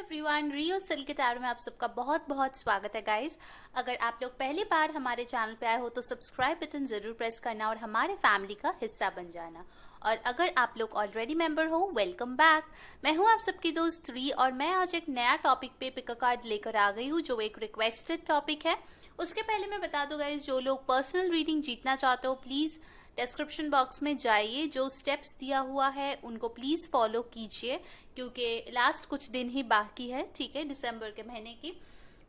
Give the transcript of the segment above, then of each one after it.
Everyone, real silk के tarot में आप सबका बहुत बहुत स्वागत है गाइस। अगर आप लोग पहली बार हमारे चैनल पे आए हो तो सब्सक्राइब बटन जरूर प्रेस करना और हमारे फैमिली का हिस्सा बन जाना। और अगर आप लोग ऑलरेडी मेंबर हो, वेलकम बैक। मैं हूं आप सबकी दोस्त री और मैं आज एक नया टॉपिक पे पिक अ कार्ड लेकर आ गई हूं जो एक रिक्वेस्टेड टॉपिक है। उसके पहले मैं बता दूं गाइस, जो लोग पर्सनल रीडिंग जीतना चाहते हो प्लीज डिस्क्रिप्शन बॉक्स में जाइए, जो स्टेप्स दिया हुआ है उनको प्लीज फॉलो कीजिए क्योंकि लास्ट कुछ दिन ही बाकी है, ठीक है, दिसंबर के महीने की।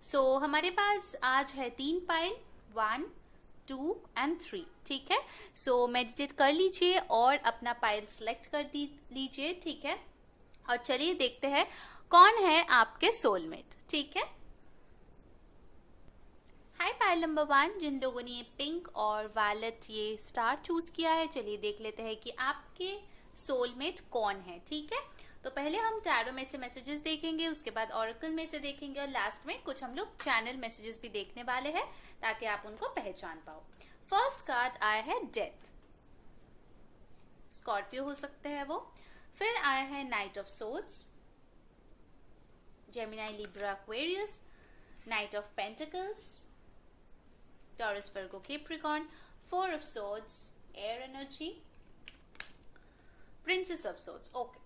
सो हमारे पास आज है 3 पाइल, 1, 2 एंड 3, ठीक है। सो मेडिटेट कर लीजिए और अपना पाइल सिलेक्ट कर लीजिए, ठीक है। और चलिए देखते हैं कौन है आपके सोलमेट, ठीक है। हाय पाइल नंबर 1, जिन लोगों ने ये पिंक और वायलेट ये स्टार चूज किया है, चलिए देख लेते हैं कि आपके सोलमेट कौन है, ठीक है। तो पहले हम टैरो में से मैसेजेस देखेंगे, उसके बाद ऑरेकल में से देखेंगे और लास्ट में कुछ हम लोग चैनल मैसेजेस भी देखने वाले हैं ताकि आप उनको पहचान पाओ। फर्स्ट कार्ड आया है डेथ, स्कॉर्पियो हो सकते हैं वो। फिर आया है night of swords, Gemini, Libra, Aquarius. Night of pentacles, Taurus, Virgo, Capricorn. 4 of Swords, air energy. Princess of Swords. Okay.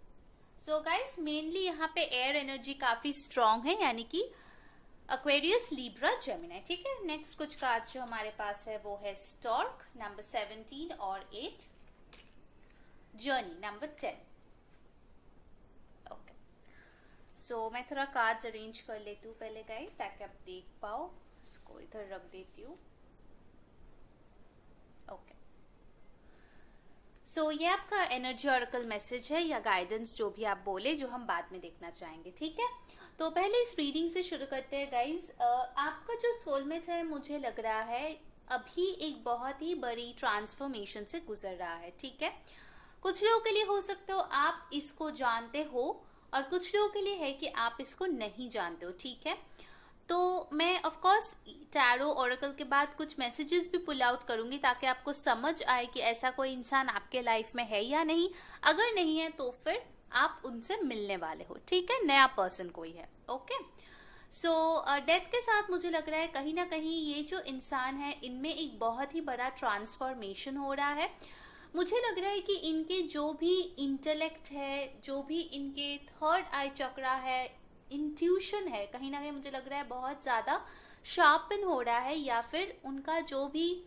So guys, mainly यहाँ पे air energy काफी strong है, यानी कि Aquarius, Libra, Gemini, ठीक है। नेक्स्ट कुछ कार्ड्स जो हमारे पास है वो है Stork नंबर 17 और 8, Journey नंबर 10। ओके, सो मैं थोड़ा कार्ड्स अरेंज कर लेती हूँ पहले गाइस ताकि आप देख पाओ। इसको इधर रख देती हूँ। ओके, सो ये आपका एनर्जी ऑरेकल मैसेज है या गाइडेंस, जो भी आप बोले, जो हम बाद में देखना चाहेंगे, ठीक है। तो पहले इस रीडिंग से शुरू करते हैं गाइज। आपका जो सोलमेट है, मुझे लग रहा है अभी एक बहुत ही बड़ी ट्रांसफॉर्मेशन से गुजर रहा है, ठीक है। कुछ लोगों के लिए हो सकता हो आप इसको जानते हो और कुछ लोगों के लिए है कि आप इसको नहीं जानते हो, ठीक है। तो मैं ऑफ कोर्स टैरो ओरेकल के बाद कुछ मैसेजेस भी पुल आउट करूंगी ताकि आपको समझ आए कि ऐसा कोई इंसान आपके लाइफ में है या नहीं। अगर नहीं है तो फिर आप उनसे मिलने वाले हो, ठीक है, नया पर्सन कोई है। ओके, सो डेथ के साथ मुझे लग रहा है कहीं ना कहीं ये जो इंसान है इनमें एक बहुत ही बड़ा ट्रांसफॉर्मेशन हो रहा है। मुझे लग रहा है कि इनके जो भी इंटेलेक्ट है, जो भी इनके थर्ड आई चक्रा है, इंट्यूशन है, कहीं ना कहीं मुझे लग रहा है बहुत ज्यादा शार्पन हो रहा है, या फिर उनका जो भी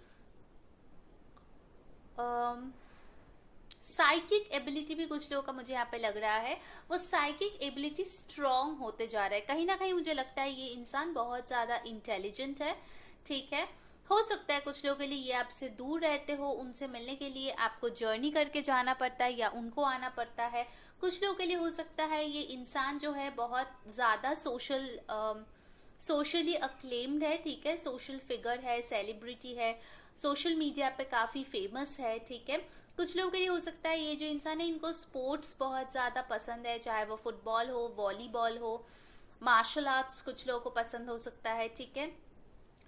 साइकिक एबिलिटी भी कुछ लोगों का मुझे यहाँ पे लग रहा है, वो साइकिक एबिलिटी स्ट्रॉन्ग होते जा रहा है। कहीं ना कहीं मुझे लगता है ये इंसान बहुत ज्यादा इंटेलिजेंट है, ठीक है। हो सकता है कुछ लोगों के लिए ये आपसे दूर रहते हो, उनसे मिलने के लिए आपको जर्नी करके जाना पड़ता है या उनको आना पड़ता है। कुछ लोगों के लिए हो सकता है ये इंसान जो है बहुत ज्यादा सोशली अक्लेम्ड है, ठीक है, सोशल फिगर है, सेलिब्रिटी है, सोशल मीडिया पे काफी फेमस है, ठीक है। कुछ लोगों के लिए हो सकता है ये जो इंसान है इनको स्पोर्ट्स बहुत ज्यादा पसंद है, चाहे वो फुटबॉल हो, वॉलीबॉल हो, मार्शल आर्ट्स कुछ लोगों को पसंद हो सकता है, ठीक है।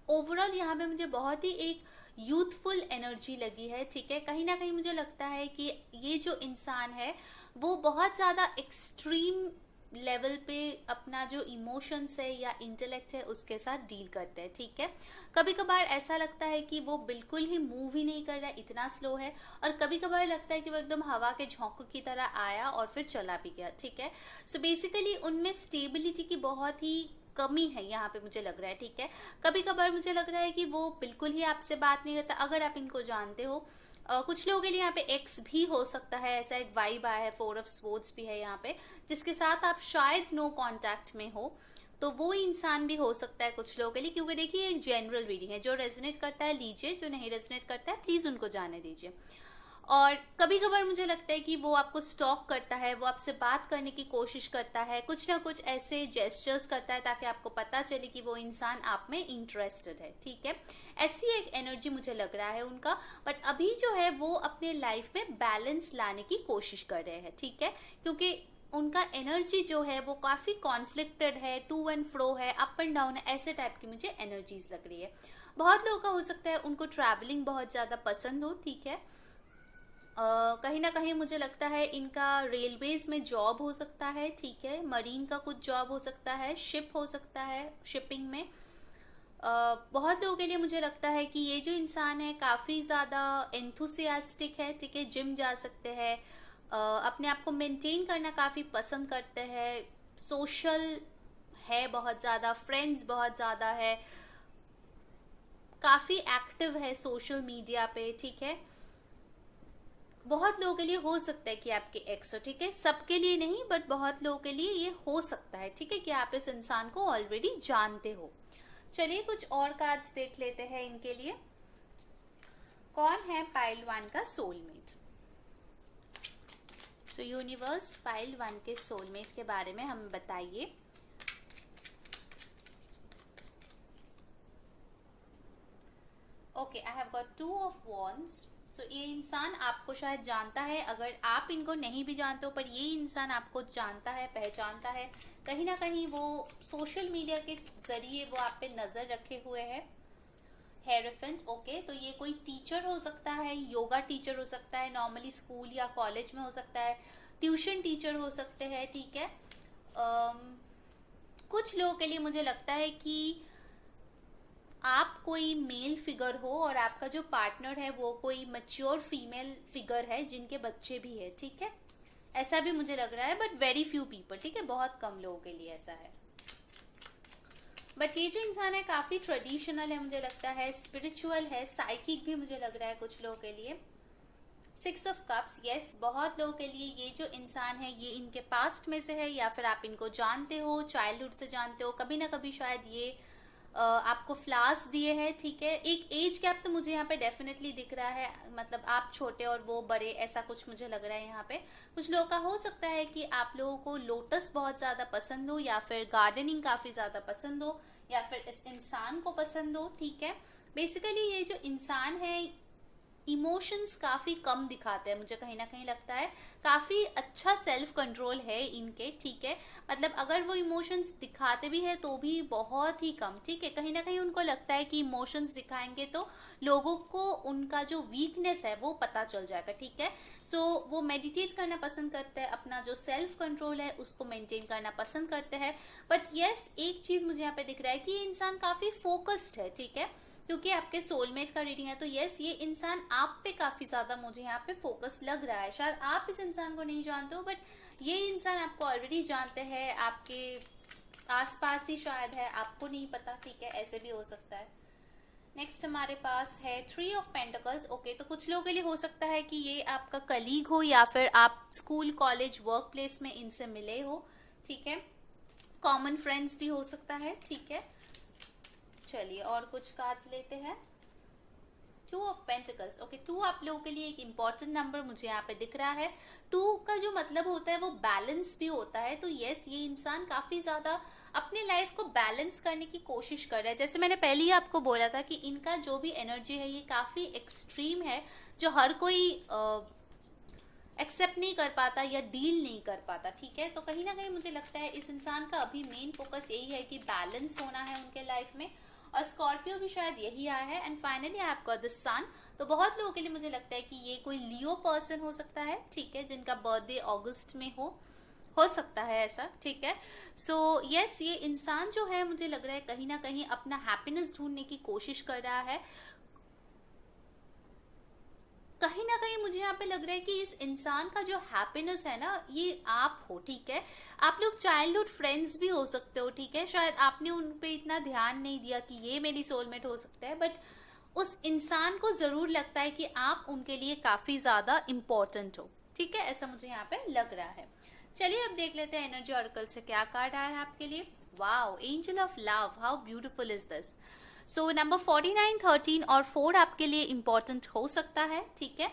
ओवरऑल यहाँ पे मुझे बहुत ही एक यूथफुल एनर्जी लगी है, ठीक है। कहीं ना कहीं मुझे लगता है कि ये जो इंसान है वो बहुत ज्यादा एक्सट्रीम लेवल पे अपना जो इमोशंस है या इंटेलेक्ट है उसके साथ डील करते हैं, ठीक है। कभी कभार ऐसा लगता है कि वो बिल्कुल ही मूव ही नहीं कर रहा है, इतना स्लो है, और कभी कभार लगता है कि वो एकदम हवा के झोंकों की तरह आया और फिर चला भी गया, ठीक है। सो बेसिकली उनमें स्टेबिलिटी की बहुत ही कमी है यहाँ पे मुझे लग रहा है, ठीक है। कभी कभार मुझे लग रहा है कि वो बिल्कुल ही आपसे बात नहीं करता, अगर आप इनको जानते हो। कुछ लोगों के लिए यहाँ पे एक्स भी हो सकता है, ऐसा एक वाइब आया है। 4 ऑफ स्वॉर्ड्स भी है यहाँ पे, जिसके साथ आप शायद नो कांटेक्ट में हो, तो वो इंसान भी हो सकता है कुछ लोगों के लिए। क्योंकि देखिए एक जनरल रीडिंग है, जो रेजोनेट करता है लीजिए, जो नहीं रेजोनेट करता है प्लीज उनको जाने दीजिए। और कभी कभार मुझे लगता है कि वो आपको स्टॉक करता है, वो आपसे बात करने की कोशिश करता है, कुछ ना कुछ ऐसे जेस्चर्स करता है ताकि आपको पता चले कि वो इंसान आप में इंटरेस्टेड है, ठीक है। ऐसी एक एनर्जी मुझे लग रहा है उनका। बट अभी जो है वो अपने लाइफ में बैलेंस लाने की कोशिश कर रहे हैं, ठीक है, क्योंकि उनका एनर्जी जो है वो काफी कॉन्फ्लिक्टेड है, टू एंड फ्रो है, अप एंड डाउन है, ऐसे टाइप की मुझे एनर्जीज लग रही है। बहुत लोगों का हो सकता है उनको ट्रैवलिंग बहुत ज्यादा पसंद हो, ठीक है, कहीं ना कहीं मुझे लगता है इनका रेलवेज में जॉब हो सकता है, ठीक है, मरीन का कुछ जॉब हो सकता है, शिप हो सकता है, शिपिंग में। बहुत लोगों के लिए मुझे लगता है कि ये जो इंसान है काफ़ी ज़्यादा एंथुसियास्टिक है, ठीक है, जिम जा सकते हैं, अपने आप को मेंटेन करना काफ़ी पसंद करते हैं, सोशल है बहुत ज़्यादा, फ्रेंड्स बहुत ज़्यादा है, काफ़ी एक्टिव है सोशल मीडिया पे, ठीक है। बहुत लोगों के लिए हो सकता है कि आपके एक्स हो, ठीक है, सबके लिए नहीं, बट बहुत लोगों के लिए ये हो सकता है, ठीक है, कि आप इस इंसान को ऑलरेडी जानते हो। चलिए कुछ और कार्ड्स देख लेते हैं इनके लिए। कौन है पाइल 1 का सोलमेट? सो यूनिवर्स, पाइल 1 के सोलमेट के बारे में हमें बताइए। Okay, I have got 2 of wands. So ये इंसान आपको शायद जानता है, अगर आप इनको नहीं भी जानते हो, पर ये इंसान आपको जानता है, पहचानता है, कहीं ना कहीं वो सोशल मीडिया के जरिए वो आप पे नजर रखे हुए है। हेरोफेंट, ओके, तो ये कोई टीचर हो सकता है, योगा टीचर हो सकता है, नॉर्मली स्कूल या कॉलेज में हो सकता है, ट्यूशन टीचर हो सकते हैं, ठीक है। कुछ लोगों के लिए मुझे लगता है कि आप कोई मेल फिगर हो और आपका जो पार्टनर है वो कोई मैच्योर फीमेल फिगर है जिनके बच्चे भी है, ठीक है, ऐसा भी मुझे लग रहा है, बट वेरी फ्यू पीपल, ठीक है, बहुत कम लोगों के लिए ऐसा है। बट ये जो इंसान है काफी ट्रेडिशनल है, मुझे लगता है स्पिरिचुअल है, साइकिक भी मुझे लग रहा है कुछ लोगों के लिए। 6 ऑफ कप्स, यस, बहुत लोगों के लिए ये जो इंसान है ये इनके पास्ट में से है, या फिर आप इनको जानते हो, चाइल्डहुड से जानते हो, कभी ना कभी शायद ये आपको फ्लावर्स दिए हैं, ठीक है। एक एज गैप तो मुझे यहाँ पे डेफिनेटली दिख रहा है, मतलब आप छोटे और वो बड़े, ऐसा कुछ मुझे लग रहा है यहाँ पे। कुछ लोगों का हो सकता है कि आप लोगों को लोटस बहुत ज़्यादा पसंद हो, या फिर गार्डनिंग काफ़ी ज़्यादा पसंद हो, या फिर इस इंसान को पसंद हो, ठीक है। बेसिकली ये जो इंसान है इमोशंस काफी कम दिखाते हैं, मुझे कहीं ना कहीं लगता है काफी अच्छा सेल्फ कंट्रोल है इनके, ठीक है, मतलब अगर वो इमोशंस दिखाते भी है तो भी बहुत ही कम, ठीक है, कहीं ना कहीं उनको लगता है कि इमोशंस दिखाएंगे तो लोगों को उनका जो वीकनेस है वो पता चल जाएगा, ठीक है। सो वो मेडिटेट करना पसंद करते हैं, अपना जो सेल्फ कंट्रोल है उसको मेंटेन करना पसंद करते हैं। बट यस, एक चीज मुझे यहाँ पे दिख रहा है कि ये इंसान काफी फोकस्ड है, ठीक है, क्योंकि आपके सोलमेट का रीडिंग है, तो यस ये इंसान आप पे काफी ज्यादा मुझे यहाँ पे फोकस लग रहा है। शायद आप इस इंसान को नहीं जानते हो, बट ये इंसान आपको ऑलरेडी जानते हैं, आपके आसपास ही शायद है, आपको नहीं पता, ठीक है, ऐसे भी हो सकता है। नेक्स्ट हमारे पास है 3 ऑफ पेंटिकल्स। ओके, तो कुछ लोगों के लिए हो सकता है कि ये आपका कलीग हो, या फिर आप स्कूल कॉलेज वर्क प्लेस में इनसे मिले हो, ठीक है, कॉमन फ्रेंड्स भी हो सकता है, ठीक है। चलिए और कुछ कार्ड्स लेते हैं। 2 ऑफ पेंटिकल्स, ओके, 2 आप लोगों के लिए एक इंपॉर्टेंट नंबर मुझे यहाँ पे दिख रहा है। 2 का जो मतलब होता है वो बैलेंस भी होता है, तो यस ये इंसान काफी ज्यादा अपने लाइफ को बैलेंस करने की कोशिश कर रहा है। जैसे मैंने पहले ही आपको बोला था कि इनका जो भी एनर्जी है ये काफी एक्सट्रीम है, जो हर कोई एक्सेप्ट नहीं कर पाता या डील नहीं कर पाता, ठीक है। तो कहीं ना कहीं मुझे लगता है इस इंसान का अभी मेन फोकस यही है कि बैलेंस होना है उनके लाइफ में, और स्कॉर्पियो भी शायद यही आया है। And finally I have got the sun. तो बहुत लोगों के लिए मुझे लगता है कि ये कोई लियो पर्सन हो सकता है, ठीक है, जिनका बर्थडे अगस्त में हो सकता है ऐसा, ठीक है। सो यस ये इंसान जो है मुझे लग रहा है कहीं ना कहीं अपना हैप्पीनेस ढूंढने की कोशिश कर रहा है। कहीं ना कहीं मुझे यहाँ पे लग रहा है कि इस इंसान का जो हैप्पीनेस है ना ये आप हो, ठीक है। आप लोग चाइल्डहुड फ्रेंड्स भी हो सकते हो, ठीक है, शायद आपने उन पे इतना ध्यान नहीं दिया कि ये मेरी सोलमेट हो सकता है, बट उस इंसान को जरूर लगता है कि आप उनके लिए काफी ज्यादा इंपॉर्टेंट हो, ठीक है, ऐसा मुझे यहाँ पे लग रहा है। चलिए अब देख लेते हैं एनर्जी ऑरेकल से क्या कार्ड आया है आपके लिए। Wow, angel of love, how beautiful is this. So number 49, 13 और 4 आपके लिए इंपॉर्टेंट हो सकता है, ठीक है।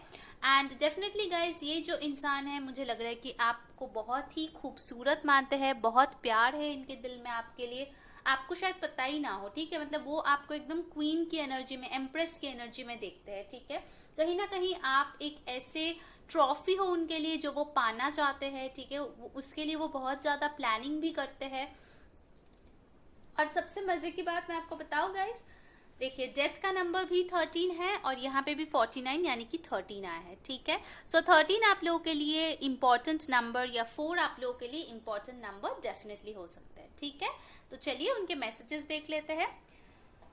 एंड डेफिनेटली गाइज ये जो इंसान है मुझे लग रहा है कि आपको बहुत ही खूबसूरत मानते हैं, बहुत प्यार है इनके दिल में आपके लिए, आपको शायद पता ही ना हो, ठीक है, मतलब वो आपको एकदम क्वीन की एनर्जी में, एम्प्रेस की एनर्जी में देखते हैं, ठीक है। कहीं ना कहीं आप एक ऐसे ट्रॉफी हो उनके लिए जो वो पाना चाहते हैं, ठीक है, उसके लिए वो बहुत ज्यादा प्लानिंग भी करते हैं। और सबसे मजे की बात मैं आपको बताऊं गाइस, देखिए डेथ का नंबर भी 13 है और यहाँ पे भी 49 यानी कि 13 आया है, ठीक है। सो 13 आप लोगों के लिए इम्पोर्टेंट नंबर या 4 आप लोगों के लिए इम्पोर्टेंट नंबर डेफिनेटली हो सकता है, ठीक है। तो चलिए उनके मैसेजेस देख लेते हैं।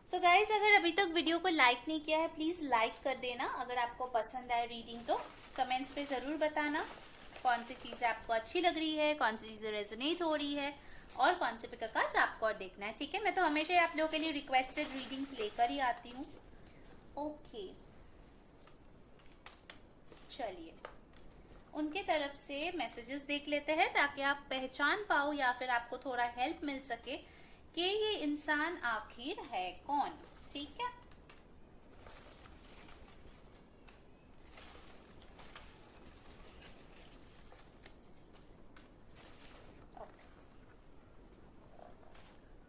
सो गाइज, अगर अभी तक वीडियो को लाइक नहीं किया है प्लीज़ लाइक कर देना। अगर आपको पसंद आए रीडिंग तो कमेंट्स पे ज़रूर बताना कौन सी चीज़ें आपको अच्छी लग रही है, कौन सी चीज़ें रेजोनेट हो रही है और कौन से पिक कार्ड्स आपको और देखना है, ठीक है। मैं तो हमेशा ही आप लोगों के लिए रिक्वेस्टेड रीडिंग्स लेकर ही आती हूँ। ओके, चलिए उनके तरफ से मैसेजेस देख लेते हैं ताकि आप पहचान पाओ या फिर आपको थोड़ा हेल्प मिल सके कि ये इंसान आखिर है कौन, ठीक है।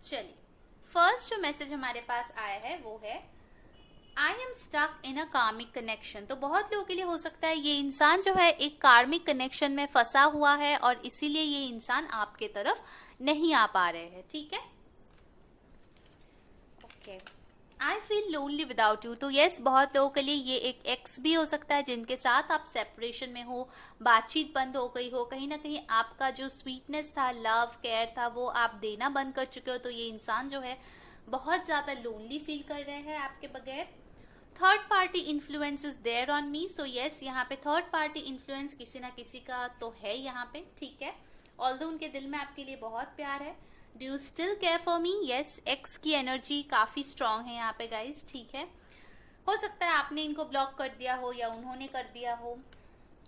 चलिए फर्स्ट जो मैसेज हमारे पास आया है वो है I am stuck in a karmic connection. तो बहुत लोगों के लिए हो सकता है ये इंसान जो है एक कार्मिक कनेक्शन में फंसा हुआ है और इसीलिए ये इंसान आपके तरफ नहीं आ पा रहे हैं, ठीक है। Okay, I feel lonely without you. तो यस, बहुत लोगों के लिए ये एक एक्स भी हो सकता है जिनके साथ आप सेपरेशन में हो, बातचीत बंद हो गई हो, कहीं ना कहीं आपका जो स्वीटनेस था, लव केयर था, वो आप देना बंद कर चुके हो। तो ये इंसान जो है बहुत ज़्यादा लोनली फील कर रहे हैं आपके बगैर। Third party influence is there on me. So yes, यहाँ पे थर्ड पार्टी इन्फ्लुएंस किसी ना किसी का तो है यहाँ पे, ठीक है। ऑल्दो उनके दिल में आपके लिए बहुत प्यार है। Do you still care for me? Yes, x की एनर्जी काफ़ी स्ट्रांग है यहाँ पे गाइज, ठीक है। हो सकता है आपने इनको ब्लॉक कर दिया हो या उन्होंने कर दिया हो।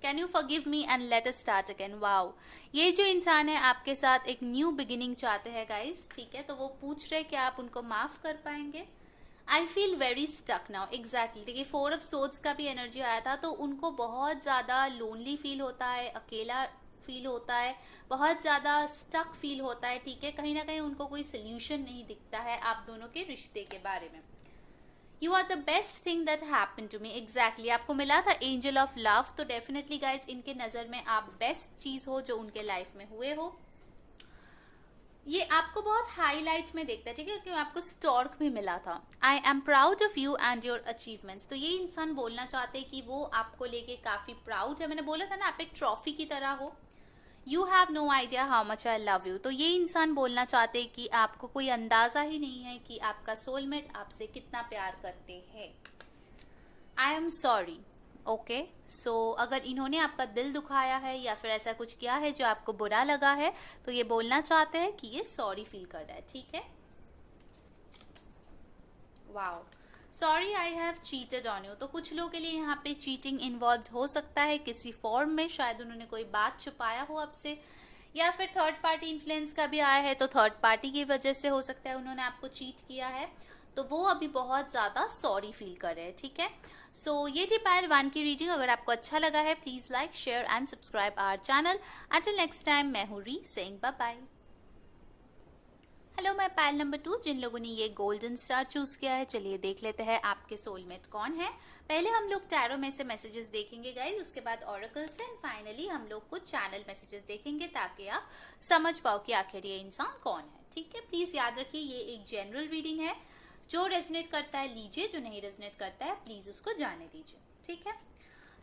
Can you forgive me and let us start again. Wow, ये जो इंसान है आपके साथ एक न्यू बिगिनिंग चाहते हैं गाइज, ठीक है। तो वो पूछ रहे कि आप उनको माफ कर पाएंगे। I feel very stuck now. Exactly, देखिए 4 ऑफ सोर्ड्स का भी एनर्जी आया था, तो उनको बहुत ज़्यादा लोनली फील होता है, अकेला फील होता है, बहुत ज़्यादा स्टक फील होता है, ठीक है। कहीं ना कहीं उनको कोई सोल्यूशन नहीं दिखता है आप दोनों के रिश्ते के बारे में। You are the best thing that happen to me. Exactly, आपको मिला था एंजल ऑफ लव। तो डेफिनेटली गाइज इनके नज़र में आप बेस्ट चीज़ हो जो उनके लाइफ में हुए हो। ये आपको बहुत हाईलाइट में देखता है, ठीक है, क्योंकि आपको स्टॉर्क भी मिला था। I am proud of you and your achievements. तो ये इंसान बोलना चाहते हैं कि वो आपको लेके काफ़ी प्राउड है। मैंने बोला था ना आप एक ट्रॉफी की तरह हो। You have no idea how much I love you. तो ये इंसान बोलना चाहते हैं कि आपको कोई अंदाज़ा ही नहीं है कि आपका सोलमेट आपसे कितना प्यार करते हैं। I am sorry. ओके, सो अगर इन्होंने आपका दिल दुखाया है या फिर ऐसा कुछ किया है जो आपको बुरा लगा है, तो ये बोलना चाहते हैं कि ये सॉरी फील कर रहा है, ठीक है। Wow, sorry I have cheated on you. तो कुछ लोगों के लिए यहाँ पे चीटिंग इन्वॉल्व हो सकता है किसी फॉर्म में। शायद उन्होंने कोई बात छुपाया हो आपसे, या फिर थर्ड पार्टी इन्फ्लुएंस का भी आया है, तो थर्ड पार्टी की वजह से हो सकता है उन्होंने आपको चीट किया है। तो वो अभी बहुत ज़्यादा सॉरी फील कर रहे हैं, ठीक है। सो ये थी पायल 1 की रीडिंग। अगर आपको अच्छा लगा है please like, share and subscribe our channel. Until next time, मैं हूँ री सेइंग बाय बाय। हेलो, मैं पायल नंबर 2। जिन लोगों ने ये गोल्डन स्टार चूज किया है, चलिए देख लेते हैं आपके सोलमेट कौन है। पहले हम लोग टैरो में से मैसेजेस देखेंगे गाइस, उसके बाद ऑरेकल से, एंड फाइनली हम लोग कुछ चैनल मैसेजेस देखेंगे ताकि आप समझ पाओ कि आखिर ये इंसान कौन है, ठीक है। प्लीज याद रखिए ये एक जनरल रीडिंग है। जो रेजोनेट करता है लीजिए, जो नहीं रेजोनेट करता है प्लीज उसको जाने दीजिए, ठीक है।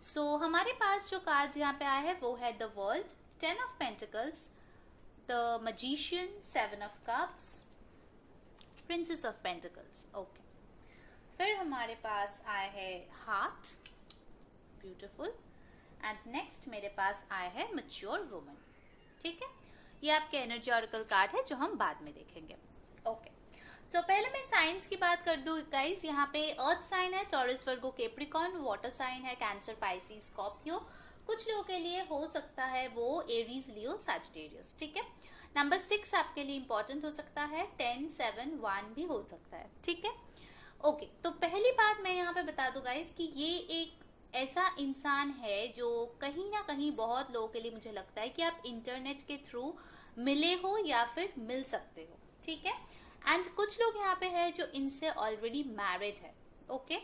सो हमारे पास जो कार्ड यहाँ पे आया है वो है the world, 10 of pentacles, the magician, 7 of cups, princess of pentacles। Okay, फिर हमारे पास आया है हार्ट, ब्यूटीफुल, एंड नेक्स्ट मेरे पास आया है मैच्योर वुमन, ठीक है। ये आपके एनर्जी ऑरेकल कार्ड है जो हम बाद में देखेंगे। ओके, सो पहले मैं साइंस की बात कर दूं गाइस। यहाँ पे अर्थ साइन है टॉरस, वर्गो, कैप्रिकॉर्न, वाटर साइन है कैंसर, पाइसिस, स्कॉर्पियो। कुछ लोगों के लिए हो सकता है वो एरीज, लियो, सैजिटेरियस, ठीक है। नंबर 6 आपके लिए इंपॉर्टेंट हो सकता है, 10, 7, 1 भी हो सकता है, ठीक है। ओके, तो पहली बात मैं यहाँ पे बता दूं गाइस कि ये एक ऐसा इंसान है जो कहीं ना कहीं बहुत लोगों के लिए मुझे लगता है कि आप इंटरनेट के थ्रू मिले हो या फिर मिल सकते हो, ठीक है। एंड कुछ लोग यहाँ पे है जो इनसे ऑलरेडी मैरिड है, ओके।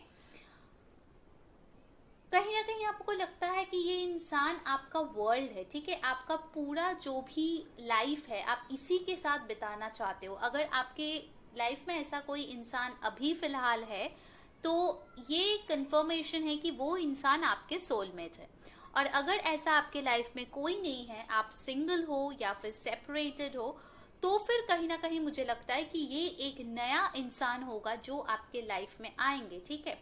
कहीं ना कहीं आपको लगता है कि ये इंसान आपका वर्ल्ड है, ठीक है। आपका पूरा जो भी लाइफ है आप इसी के साथ बिताना चाहते हो। अगर आपके लाइफ में ऐसा कोई इंसान अभी फिलहाल है, तो ये कंफर्मेशन है कि वो इंसान आपके सोलमेट है। और अगर ऐसा आपके लाइफ में कोई नहीं है, आप सिंगल हो या फिर सेपरेटेड हो, तो फिर कहीं ना कहीं मुझे लगता है कि ये एक नया इंसान होगा जो आपके लाइफ में आएंगे, ठीक है।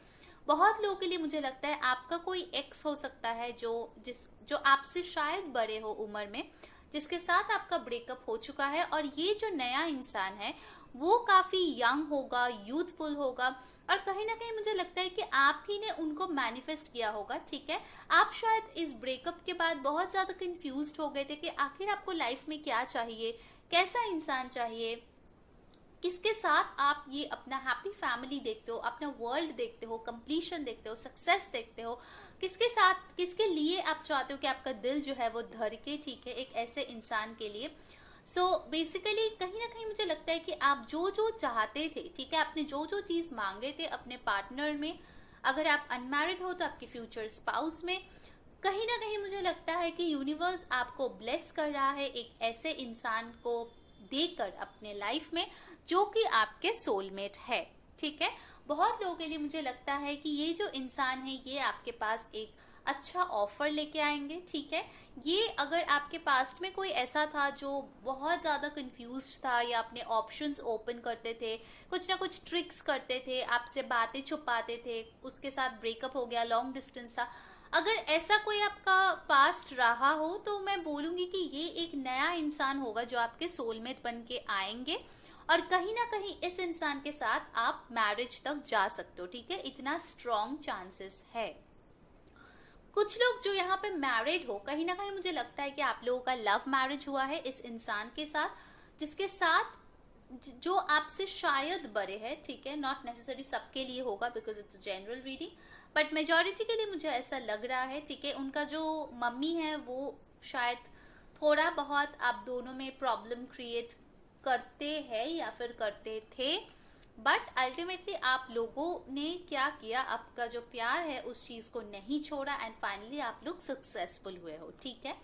बहुत लोगों के लिए मुझे लगता है आपका कोई एक्स हो सकता है जो आपसे शायद बड़े हो उम्र में, जिसके साथ आपका ब्रेकअप हो चुका है, और ये जो नया इंसान है वो काफी यंग होगा, यूथफुल होगा, और कहीं ना कहीं मुझे लगता है कि आप ही ने उनको मैनिफेस्ट किया होगा, ठीक है। आप शायद इस ब्रेकअप के बाद बहुत ज्यादा कंफ्यूज्ड हो गए थे कि आखिर आपको लाइफ में क्या चाहिए, कैसा इंसान चाहिए, किसके साथ आप ये अपना हैप्पी फैमिली देखते हो, अपना वर्ल्ड देखते हो, कंप्लीशन देखते हो, सक्सेस देखते हो, किसके साथ, किसके लिए आप चाहते हो कि आपका दिल जो है वो धड़के, ठीक है, एक ऐसे इंसान के लिए। सो बेसिकली कहीं ना कहीं मुझे लगता है कि आप जो जो चाहते थे, ठीक है, आपने जो जो चीज मांगे थे अपने पार्टनर में, अगर आप अनमैरिड हो तो आपके फ्यूचर स्पाउस में, कहीं ना कहीं मुझे लगता है कि यूनिवर्स आपको ब्लेस कर रहा है एक ऐसे इंसान को देकर अपने लाइफ में, जो कि आपके सोलमेट है, ठीक है। बहुत लोगों के लिए मुझे लगता है कि ये जो इंसान है ये आपके पास एक अच्छा ऑफर लेके आएंगे, ठीक है। ये अगर आपके पास्ट में कोई ऐसा था जो बहुत ज्यादा कंफ्यूज था या अपने ऑप्शंस ओपन करते थे, कुछ ना कुछ ट्रिक्स करते थे, आपसे बातें छुपाते थे, उसके साथ ब्रेकअप हो गया, लॉन्ग डिस्टेंस था, अगर ऐसा कोई आपका पास्ट रहा हो, तो मैं बोलूंगी कि ये एक नया इंसान होगा जो आपके सोलमेट बन के आएंगे, और कहीं ना कहीं इस इंसान के साथ आप मैरिज तक जा सकते हो, ठीक है, इतना स्ट्रॉन्ग चांसेस है। कुछ लोग जो यहाँ पे मैरिड हो, कहीं ना कहीं मुझे लगता है कि आप लोगों का लव मैरिज हुआ है इस इंसान के साथ, जिसके साथ जो आपसे शायद बड़े हैं, ठीक है, नॉट नेसेसरी सबके लिए होगा because it's general reading, but majority के लिए मुझे ऐसा लग रहा है, ठीक है। उनका जो मम्मी है वो शायद थोड़ा बहुत आप दोनों में प्रॉब्लम क्रिएट करते हैं या फिर करते थे, बट अल्टीमेटली आप लोगों ने क्या किया, आपका जो प्यार है उस चीज को नहीं छोड़ा, एंड फाइनली आप लोग सक्सेसफुल हुए हो, ठीक है।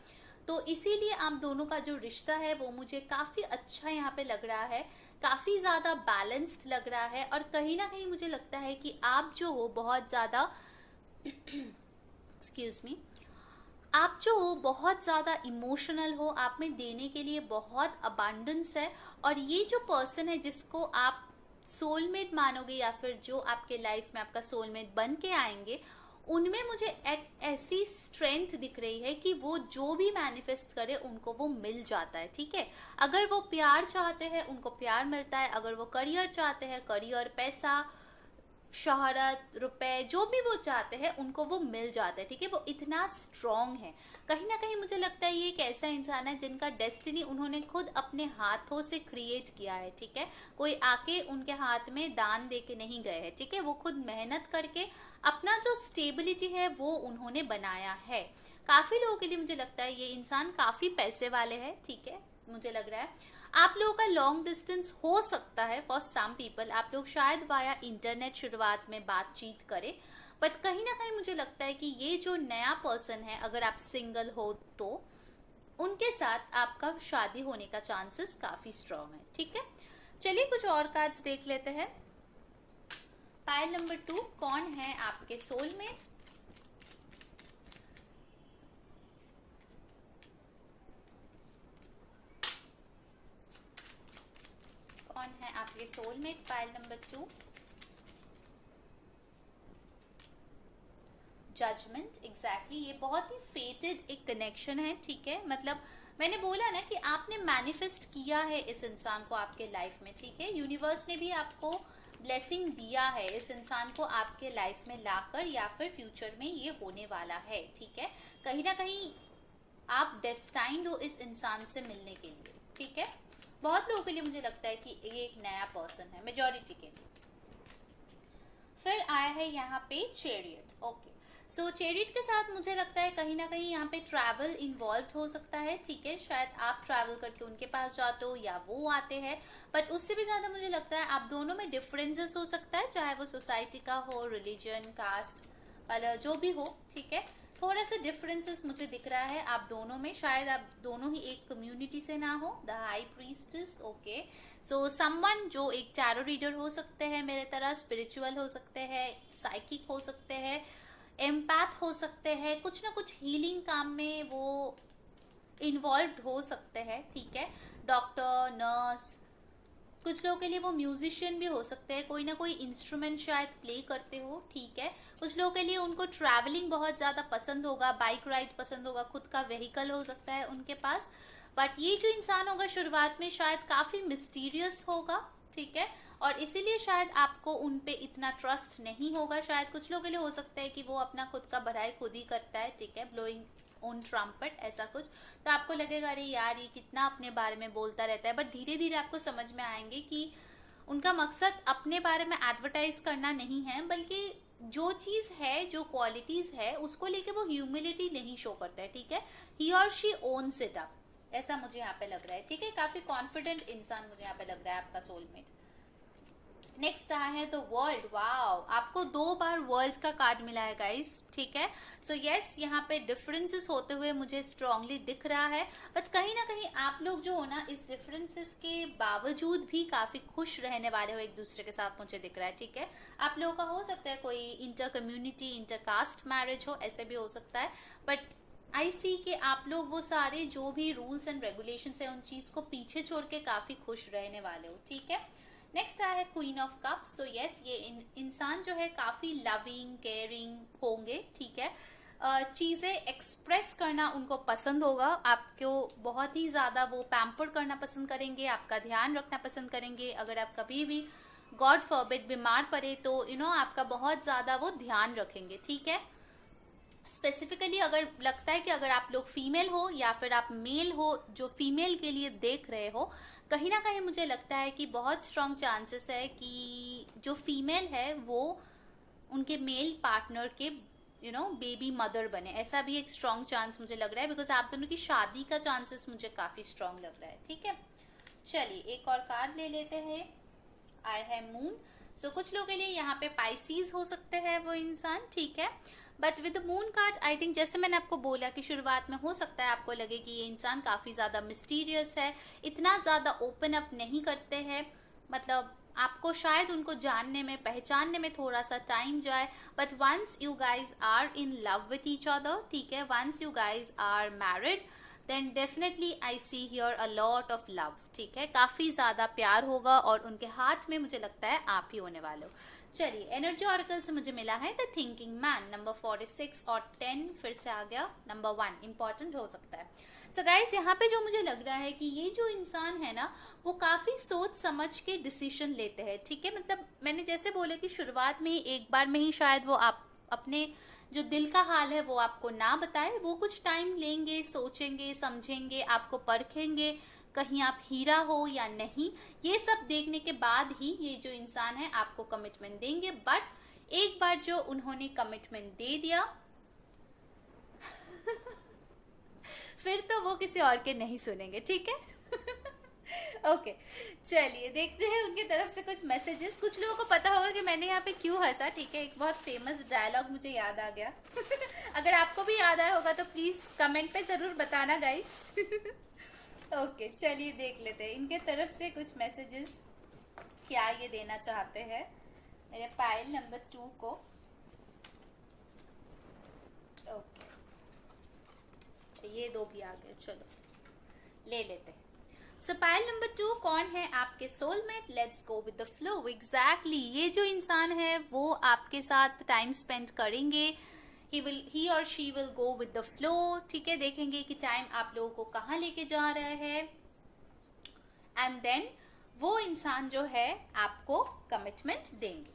तो इसीलिए आप दोनों का जो रिश्ता है वो मुझे काफी अच्छा यहाँ पे लग रहा है, काफी ज्यादा बैलेंस्ड लग रहा है, और कहीं ना कहीं मुझे लगता है कि आप जो हो बहुत ज्यादा एक्सक्यूज मी, आप जो हो बहुत ज़्यादा इमोशनल हो, आप में देने के लिए बहुत अबांडेंस है, और ये जो पर्सन है जिसको आप सोलमेट मानोगे या फिर जो आपके लाइफ में आपका सोलमेट बन के आएंगे, उनमें मुझे एक ऐसी स्ट्रेंथ दिख रही है कि वो जो भी मैनिफेस्ट करे उनको वो मिल जाता है, ठीक है। अगर वो प्यार चाहते हैं उनको प्यार मिलता है, अगर वो करियर चाहते हैं, करियर, पैसा, शोहरत, रुपए, जो भी वो चाहते हैं उनको वो मिल जाता है, ठीक है। वो इतना स्ट्रॉन्ग है, कहीं ना कहीं मुझे लगता है ये एक ऐसा इंसान है जिनका डेस्टिनी उन्होंने खुद अपने हाथों से क्रिएट किया है, ठीक है। कोई आके उनके हाथ में दान दे के नहीं गए हैं, ठीक है, वो खुद मेहनत करके अपना जो स्टेबिलिटी है वो उन्होंने बनाया है। काफी लोगों के लिए मुझे लगता है ये इंसान काफी पैसे वाले हैं, ठीक है, मुझे लग रहा है। आप लोगों का लॉन्ग डिस्टेंस हो सकता है फॉर सम पीपल, आप लोग शायद वाया इंटरनेट शुरुआत में बातचीत करें, बट कहीं ना कहीं मुझे लगता है कि ये जो नया पर्सन है, अगर आप सिंगल हो तो उनके साथ आपका शादी होने का चांसेस काफी स्ट्रॉन्ग है, ठीक है। चलिए कुछ और कार्ड्स देख लेते हैं। पाइल नंबर 2, कौन है आपके सोलमेट? कौन है आपके soulmate? Pile number 2, judgement, exactly, ये बहुत ही फेटेड एक कनेक्शन है, ठीक है। मतलब मैंने बोला ना कि आपने मैनिफेस्ट किया है इस इंसान को आपके लाइफ में, ठीक है। यूनिवर्स ने भी आपको ब्लेसिंग दिया है इस इंसान को आपके लाइफ में लाकर, या फिर फ्यूचर में ये होने वाला है, ठीक है। कहीं ना कहीं आप डेस्टाइन्ड हो इस इंसान से मिलने के लिए, ठीक है। बहुत लोगों के लिए मुझे लगता है कि ये एक नया पर्सन है, मेजॉरिटी के लिए। फिर आया है यहाँ पे चैरियट, ओके। सो चैरियट के साथ मुझे लगता है कहीं ना कहीं यहाँ पे ट्रैवल इन्वॉल्व हो सकता है, ठीक है। शायद आप ट्रैवल करके उनके पास जाते हो या वो आते हैं, बट उससे भी ज्यादा मुझे लगता है आप दोनों में डिफरेंसेस हो सकता है, चाहे वो सोसाइटी का हो, रिलीजन, कास्ट, कलर, जो भी हो, ठीक है। थोड़ा सा डिफरेंसेस मुझे दिख रहा है आप दोनों में, शायद आप दोनों ही एक कम्युनिटी से ना हो। The high priestess, okay. So someone जो एक टैरो रीडर हो सकते हैं मेरे तरह, स्पिरिचुअल हो सकते हैं, साइकिक हो सकते हैं, एम्पैथ हो सकते हैं, कुछ ना कुछ हीलिंग काम में वो इन्वॉल्व हो सकते हैं, ठीक है। डॉक्टर, नर्स, कुछ लोगों के लिए वो म्यूजिशियन भी हो सकते हैं, कोई ना कोई इंस्ट्रूमेंट शायद प्ले करते हो, ठीक है। कुछ लोगों के लिए उनको ट्रैवलिंग बहुत ज़्यादा पसंद होगा, बाइक राइड पसंद होगा, खुद का व्हीकल हो सकता है उनके पास। बट ये जो इंसान होगा शुरुआत में शायद काफ़ी मिस्टीरियस होगा, ठीक है, और इसीलिए शायद आपको उन पे इतना ट्रस्ट नहीं होगा। शायद कुछ लोगों के लिए हो सकता है कि वो अपना खुद का भराई खुद ही करता है, ठीक है, ब्लोइंग ओन ट्रम्पेट, ऐसा कुछ। तो आपको लगेगा अरे यार ये कितना अपने बारे में बोलता रहता है, बट धीरे धीरे आपको समझ में आएंगे कि उनका मकसद अपने बारे में एडवर्टाइज करना नहीं है, बल्कि जो चीज है, जो क्वालिटीज है, उसको लेके वो ह्यूमिलिटी नहीं शो करता है, ठीक है। ही और शी ओन्स इट अप, ऐसा मुझे यहाँ पे लग रहा है, ठीक है। काफी कॉन्फिडेंट इंसान मुझे यहाँ पे लग रहा है आपका सोलमेट। नेक्स्ट आया है द वर्ल्ड। वाओ, आपको 2 बार वर्ल्ड का कार्ड मिला है गाइस, ठीक है। सो यस, यहाँ पे डिफरेंसेस होते हुए मुझे स्ट्रांगली दिख रहा है, बट कहीं ना कहीं आप लोग जो हो ना, इस डिफरेंसेस के बावजूद भी काफी खुश रहने वाले हो एक दूसरे के साथ, मुझे दिख रहा है, ठीक है। आप लोगों का हो सकता है कोई inter community, inter caste marriage हो, ऐसे भी हो सकता है, बट आई सी कि आप लोग वो सारे जो भी रूल्स एंड रेगुलेशंस है उन चीज को पीछे छोड़ के काफी खुश रहने वाले हो, ठीक है। नेक्स्ट आया है queen of cups. So yes, ये इंसान जो है काफी लविंग, केयरिंग होंगे, ठीक है। चीजें एक्सप्रेस करना उनको पसंद होगा, आपको बहुत ही ज्यादा वो पैम्पर करना पसंद करेंगे, आपका ध्यान रखना पसंद करेंगे। अगर आप कभी भी गॉड फॉरबिड बीमार पड़े तो आपका बहुत ज्यादा वो ध्यान रखेंगे, ठीक है। स्पेसिफिकली अगर लगता है कि अगर आप लोग फीमेल हो या फिर आप मेल हो जो फीमेल के लिए देख रहे हो, कहीं ना कहीं मुझे लगता है कि बहुत स्ट्रॉन्ग चांसेस है कि जो फीमेल है वो उनके मेल पार्टनर के बेबी मदर बने, ऐसा भी एक स्ट्रॉन्ग चांस मुझे लग रहा है, बिकॉज आप दोनों की शादी का चांसेस मुझे काफी स्ट्रॉन्ग लग रहा है, ठीक है। चलिए एक और कार्ड ले लेते हैं। आई है मून। सो कुछ लोगों के लिए यहाँ पे पाइसीज हो सकते हैं वो इंसान, ठीक है। But with the moon card I think, जैसे मैंने आपको बोला कि शुरुआत में हो सकता है आपको लगे कि ये इंसान काफी ज्यादा मिस्टीरियस है, इतना ज्यादा ओपन अप नहीं करते हैं, मतलब आपको शायद उनको जानने में, पहचानने में थोड़ा सा टाइम जाए। But once you guys are in love with each other, ठीक है, once you guys are married, then definitely I see here a lot of love, ठीक है। काफी ज्यादा प्यार होगा और उनके हाथ में मुझे लगता है आप ही होने वाले हो। चलिए एनर्जी ऑरेकल से मुझे मिला है द थिंकिंग मैन, नंबर 46 और 10 फिर से आ गया, नंबर 1 इंपॉर्टेंट हो सकता है। सो गाइस, यहाँ पे जो मुझे लग रहा है कि ये जो इंसान है ना, वो काफी सोच समझ के डिसीजन लेते हैं, ठीक है। मतलब मैंने जैसे बोले कि शुरुआत में ही एक बार में ही शायद वो आप अपने जो दिल का हाल है वो आपको ना बताए, वो कुछ टाइम लेंगे, सोचेंगे, समझेंगे, आपको परखेंगे, कहीं आप हीरा हो या नहीं, ये सब देखने के बाद ही ये जो इंसान है आपको कमिटमेंट देंगे। बट एक बार जो उन्होंने कमिटमेंट दे दिया फिर तो वो किसी और के नहीं सुनेंगे, ठीक है। ओके चलिए देखते हैं उनकी तरफ से कुछ मैसेजेस। कुछ लोगों को पता होगा कि मैंने यहाँ पे क्यों हंसा, ठीक है, एक बहुत फेमस डायलॉग मुझे याद आ गया। अगर आपको भी याद आया होगा तो प्लीज कमेंट पे जरूर बताना गाइस। ओके चलिए देख लेते हैं इनके तरफ से कुछ मैसेजेस क्या ये देना चाहते हैं मेरे पाइल नंबर 2 को। ओके ये 2 भी आ गए, चलो ले लेते हैं। सो पाइल नंबर 2 कौन है आपके soulmate? Let's go with the flow. Exactly ये जो इंसान है वो आपके साथ टाइम स्पेंड करेंगे, he or she will go with the flow, ठीक है। देखेंगे कि टाइम आप लोगों को कहाँ लेके जा रहा है, एंड देन वो इंसान जो है आपको कमिटमेंट देंगे,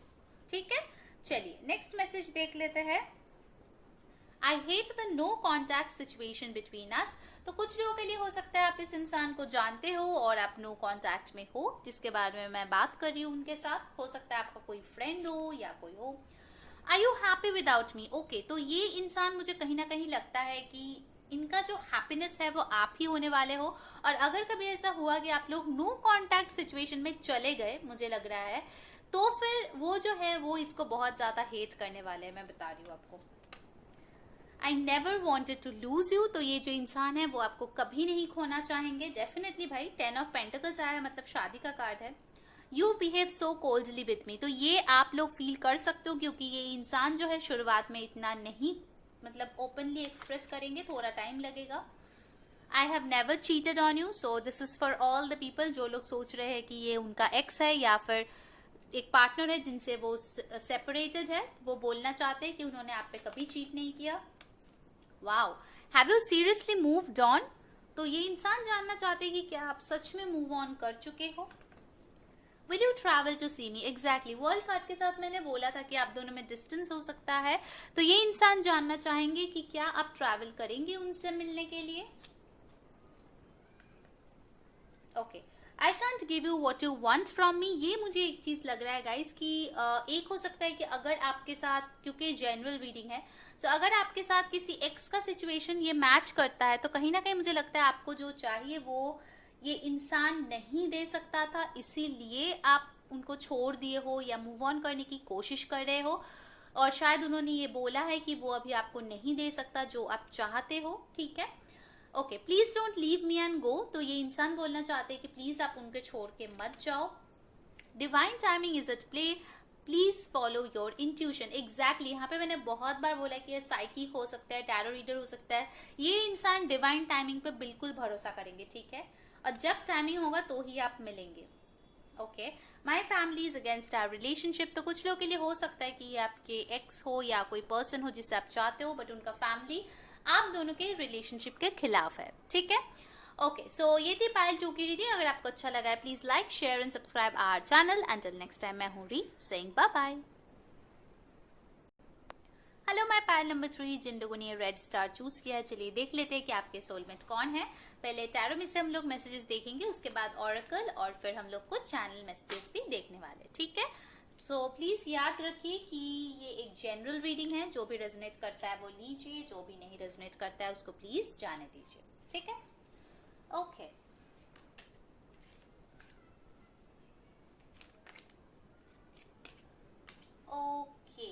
ठीक है। चलिए नेक्स्ट मैसेज देख लेते हैं। I hate the no contact situation between us। तो कुछ लोगों के लिए हो सकता है आप इस इंसान को जानते हो और आप नो कॉन्टैक्ट में हो, जिसके बारे में मैं बात कर रही हूँ उनके साथ। हो सकता है आपका कोई फ्रेंड हो या कोई हो। Are you happy without me? Okay तो ये इंसान मुझे कहीं ना कहीं लगता है कि इनका जो हैप्पीनेस है वो आप ही होने वाले हो। और अगर कभी ऐसा हुआ कि आप लोग नो कॉन्टैक्ट सिचुएशन में चले गए, मुझे लग रहा है, तो फिर वो जो है वो इसको बहुत ज्यादा हेट करने वाले हैं, मैं बता रही हूँ आपको। I never wanted to lose you, तो ये जो इंसान है वो आपको कभी नहीं खोना चाहेंगे। डेफिनेटली भाई 10 ऑफ पेंटिकल्स आया है, मतलब शादी का कार्ड है। You behave so coldly with me, तो ये आप लोग फील कर सकते हो, क्योंकि ये इंसान जो है शुरुआत में इतना नहीं मतलब ओपनली एक्सप्रेस करेंगे, थोड़ा टाइम लगेगा। I have never cheated on you, so this is for all the people जो लोग सोच रहे हैं कि ये उनका एक्स है या फिर एक पार्टनर है जिनसे वो सेपरेटेड है, वो बोलना चाहते हैं कि उन्होंने आप पे कभी चीट नहीं किया। Wow, have you seriously moved on, तो ये इंसान जानना चाहते हैं कि क्या आप सच में मूव ऑन कर चुके हो। Will you travel to see me, exactly world card के साथ मैंने बोला था कि आप दोनों में डिस्टेंस हो सकता है, तो ये इंसान जानना चाहेंगे कि क्या आप ट्रैवल करेंगे उनसे मिलने के लिए। Okay, I can't give you what you want from me, ये मुझे एक चीज लग रहा है गाइस कि एक हो सकता है कि अगर आपके साथ, क्योंकि जनरल रीडिंग है, तो अगर आपके साथ किसी एक्स का सिचुएशन ये मैच करता है, तो कहीं ना कहीं मुझे लगता है आपको जो चाहिए वो ये इंसान नहीं दे सकता था, इसीलिए आप उनको छोड़ दिए हो या मूव ऑन करने की कोशिश कर रहे हो, और शायद उन्होंने ये बोला है कि वो अभी आपको नहीं दे सकता जो आप चाहते हो। ठीक है, okay, please don't leave me and go, तो ये इंसान बोलना चाहते हैं कि प्लीज आप उनके छोड़ के मत जाओ। Divine timing is at play, please follow your intuition, exactly यहाँ पे मैंने बहुत बार बोला कि ये साइकिक हो सकता है, टैरो रीडर हो सकता है, ये इंसान डिवाइन टाइमिंग पे बिल्कुल भरोसा करेंगे। ठीक है, और जब टाइमिंग होगा तो ही आप मिलेंगे। Okay, my family is against our relationship, तो कुछ लोगों के लिए हो सकता है कि ये आपके एक्स हो या कोई पर्सन हो जिसे आप चाहते हो, बट उनका फैमिली आप दोनों के रिलेशनशिप के खिलाफ है। ठीक है, ओके, सो ये थी पायल 2 की रीडिंग। अगर आपको अच्छा लगा है please like, share and subscribe our channel. Until next time, मैं हूँ री saying bye bye. Hello my pile number 3, जिन लोगों ने ये रेड स्टार चूज किया है, चलिए देख लेते हैं कि आपके सोलमेट कौन है। पहले टैरो में से हम लोग मैसेजेस देखेंगे, उसके बाद ऑरेकल, और फिर हम लोग कुछ चैनल मैसेजेस भी देखने वाले। ठीक है, सो प्लीज याद रखिए कि ये एक जनरल रीडिंग है, जो भी रेजोनेट करता है वो लीजिए, जो भी नहीं रेजोनेट करता है उसको प्लीज जाने दीजिए। ठीक है, okay, okay,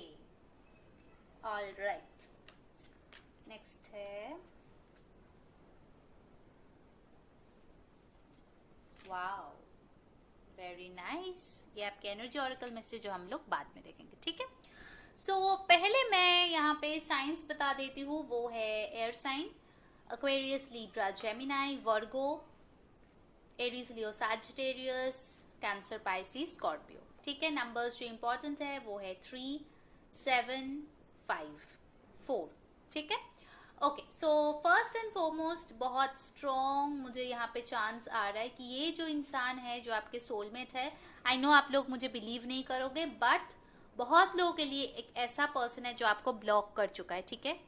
all right, next है, वाओ, वेरी नाइस, ये आपके एनर्जी ऑरेकल मैसेज जो हम लोग बाद में देखेंगे। ठीक है, सो पहले मैं यहाँ पे साइंस बता देती हूँ, वो है air sign, Aquarius, Libra, Gemini, Virgo, Aries, Leo, Sagittarius, Cancer, Pisces, Scorpio. ठीक है, नंबर्स जो इंपॉर्टेंट है वो है 3, 7, 5, 4। ठीक है, okay, so first and foremost बहुत स्ट्रॉन्ग मुझे यहाँ पे चांस आ रहा है कि ये जो इंसान है जो आपके सोलमेट है, आई नो आप लोग मुझे बिलीव नहीं करोगे, बट बहुत लोगों के लिए एक ऐसा पर्सन है जो आपको ब्लॉक कर चुका है। ठीक है,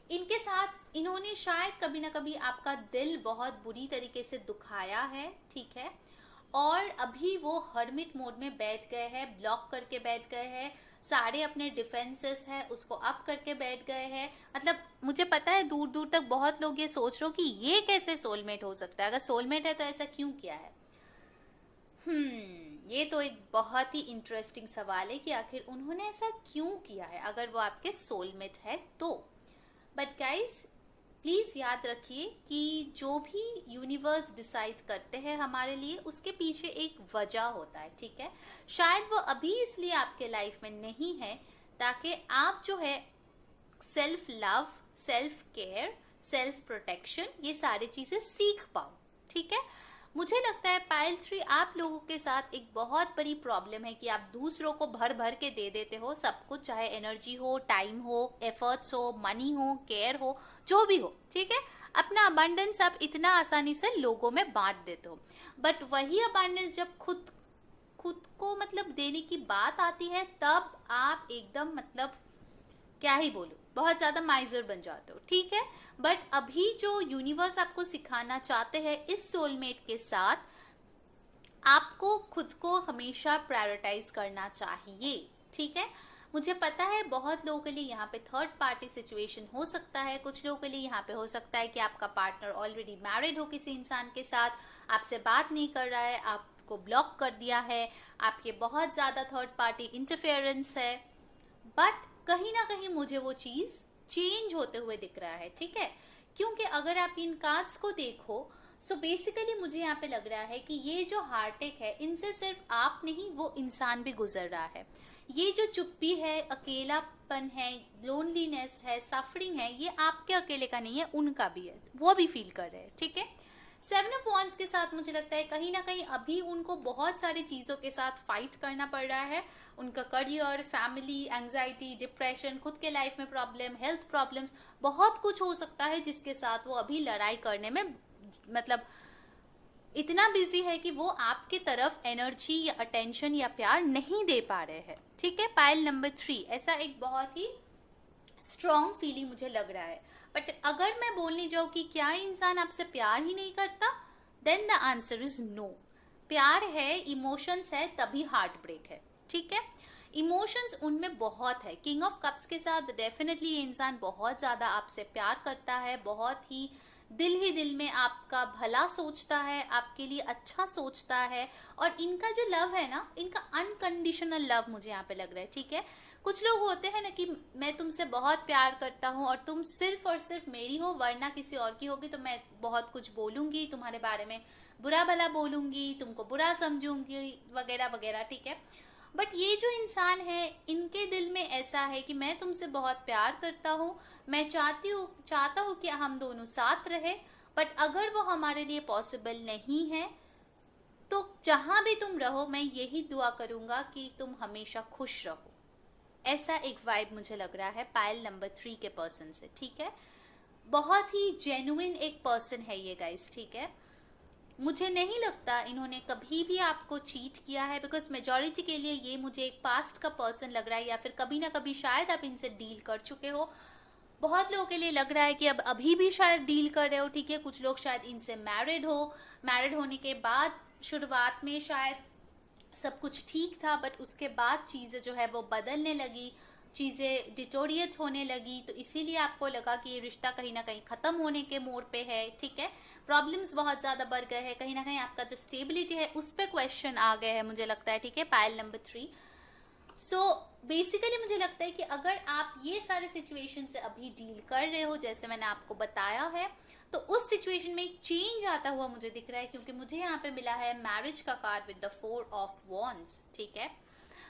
इनके साथ इन्होंने शायद कभी ना कभी आपका दिल बहुत बुरी तरीके से दुखाया है। ठीक है, और अभी वो हर्मिट मोड में बैठ गए हैं, ब्लॉक करके बैठ गए हैं, सारे अपने डिफेंसेस है उसको अप करके बैठ गए हैं। मतलब मुझे पता है दूर दूर तक बहुत लोग ये सोच रहे हो कि ये कैसे सोलमेट हो सकता है, अगर सोलमेट है तो ऐसा क्यों किया है। ये तो एक बहुत ही इंटरेस्टिंग सवाल है कि आखिर उन्होंने ऐसा क्यों किया है अगर वो आपके सोलमेट है तो। बट गाइस प्लीज याद रखिए कि जो भी यूनिवर्स डिसाइड करते हैं हमारे लिए, उसके पीछे एक वजह होता है। ठीक है, शायद वो अभी इसलिए आपके लाइफ में नहीं है ताकि आप जो है self love, self care, self protection, ये सारी चीजें सीख पाओ। ठीक है, मुझे लगता है पायल 3 आप लोगों के साथ एक बहुत बड़ी प्रॉब्लम है कि आप दूसरों को भर भर के दे देते हो सब कुछ, चाहे एनर्जी हो, टाइम हो, एफर्ट्स हो, मनी हो, केयर हो, जो भी हो। ठीक है, अपना अबंडेंस आप इतना आसानी से लोगों में बांट देते हो, बट वही अबंडेंस जब खुद को मतलब देने की बात आती है तब आप एकदम मतलब क्या ही बोलूं, बहुत ज्यादा माइजर बन जाते हो। ठीक है, बट अभी जो यूनिवर्स आपको सिखाना चाहते हैं इस सोलमेट के साथ, आपको खुद को हमेशा प्रायोरिटाइज करना चाहिए। ठीक है, मुझे पता है बहुत लोगों के लिए यहाँ पे थर्ड पार्टी सिचुएशन हो सकता है, कुछ लोगों के लिए यहाँ पे हो सकता है कि आपका पार्टनर ऑलरेडी मैरिड हो किसी इंसान के साथ, आपसे बात नहीं कर रहा है, आपको ब्लॉक कर दिया है, आपके बहुत ज्यादा थर्ड पार्टी इंटरफेरेंस है। बट कहीं ना कहीं मुझे वो चीज चेंज होते हुए दिख रहा है, ठीक है। क्योंकि अगर आप इन कार्ड्स को देखो, सो बेसिकली मुझे यहाँ पे लग रहा है कि ये जो हार्ट अटैक है, इनसे सिर्फ आप नहीं, वो इंसान भी गुजर रहा है। ये जो चुप्पी है, अकेलापन है, लोनलीनेस है, सफरिंग है, ये आपके अकेले का नहीं है, उनका भी है, वो भी फील कर रहे हैं, ठीक है। 7 ऑफ वांड्स के साथ मुझे लगता है कहीं ना कहीं अभी उनको बहुत सारी चीज़ों के साथ फाइट करना पड़ रहा है। उनका करियर, फैमिली, एंजाइटी, डिप्रेशन, खुद के लाइफ में प्रॉब्लम, हेल्थ प्रॉब्लम्स, बहुत कुछ हो सकता है जिसके साथ वो अभी लड़ाई करने में मतलब इतना बिजी है कि वो आपके तरफ एनर्जी या अटेंशन या प्यार नहीं दे पा रहे हैं, ठीक है। पाइल नंबर 3, ऐसा एक बहुत ही स्ट्रॉन्ग फीलिंग मुझे लग रहा है। बट अगर मैं बोलने जाऊँ कि क्या इंसान आपसे प्यार ही नहीं करता, then the answer is no. प्यार है, इमोशंस है, तभी हार्ट ब्रेक है, ठीक है। इमोशंस उनमें बहुत है। किंग ऑफ कप्स के साथ डेफिनेटली ये इंसान बहुत ज्यादा आपसे प्यार करता है, बहुत ही दिल में आपका भला सोचता है, आपके लिए अच्छा सोचता है। और इनका जो लव है ना, इनका अनकंडीशनल लव मुझे यहाँ पे लग रहा है, ठीक है। कुछ लोग होते हैं ना कि मैं तुमसे बहुत प्यार करता हूँ और तुम सिर्फ और सिर्फ मेरी हो, वरना किसी और की होगी तो मैं बहुत कुछ बोलूंगी तुम्हारे बारे में, बुरा भला बोलूंगी, तुमको बुरा समझूंगी, वगैरह वगैरह, ठीक है। बट ये जो इंसान है, इनके दिल में ऐसा है कि मैं तुमसे बहुत प्यार करता हूँ, मैं चाहता हूँ कि हम दोनों साथ रहे, बट अगर वो हमारे लिए पॉसिबल नहीं है तो जहां भी तुम रहो मैं यही दुआ करूंगा कि तुम हमेशा खुश रहो। ऐसा एक वाइब मुझे लग रहा है पाइल नंबर 3 के पर्सन से, ठीक है। बहुत ही जेन्युइन एक पर्सन है ये गाइस, ठीक है। मुझे नहीं लगता इन्होंने कभी भी आपको चीट किया है, बिकॉज मेजोरिटी के लिए ये मुझे एक पास्ट का पर्सन लग रहा है, या फिर कभी ना कभी शायद आप इनसे डील कर चुके हो। बहुत लोगों के लिए लग रहा है कि अब अभी भी शायद डील कर रहे हो, ठीक है। कुछ लोग शायद इनसे मैरिड हो, मैरिड होने के बाद शुरुआत में शायद सब कुछ ठीक था, बट उसके बाद चीज़ें जो है वो बदलने लगी, चीज़ें डिटोरिएट होने लगी, तो इसीलिए आपको लगा कि ये रिश्ता कहीं ना कहीं ख़त्म होने के मोड़ पे है, ठीक है। प्रॉब्लम्स बहुत ज़्यादा बढ़ गए हैं, कहीं ना कहीं आपका जो स्टेबिलिटी है उस पर क्वेश्चन आ गए हैं मुझे लगता है, ठीक है। Pile number 3। सो बेसिकली मुझे लगता है कि अगर आप ये सारे सिचुएशन से अभी डील कर रहे हो, जैसे मैंने आपको बताया है, तो उस सिचुएशन में एक चेंज आता हुआ मुझे दिख रहा है, क्योंकि मुझे यहाँ पे मिला है मैरिज का card with the 4 of wands, ठीक है।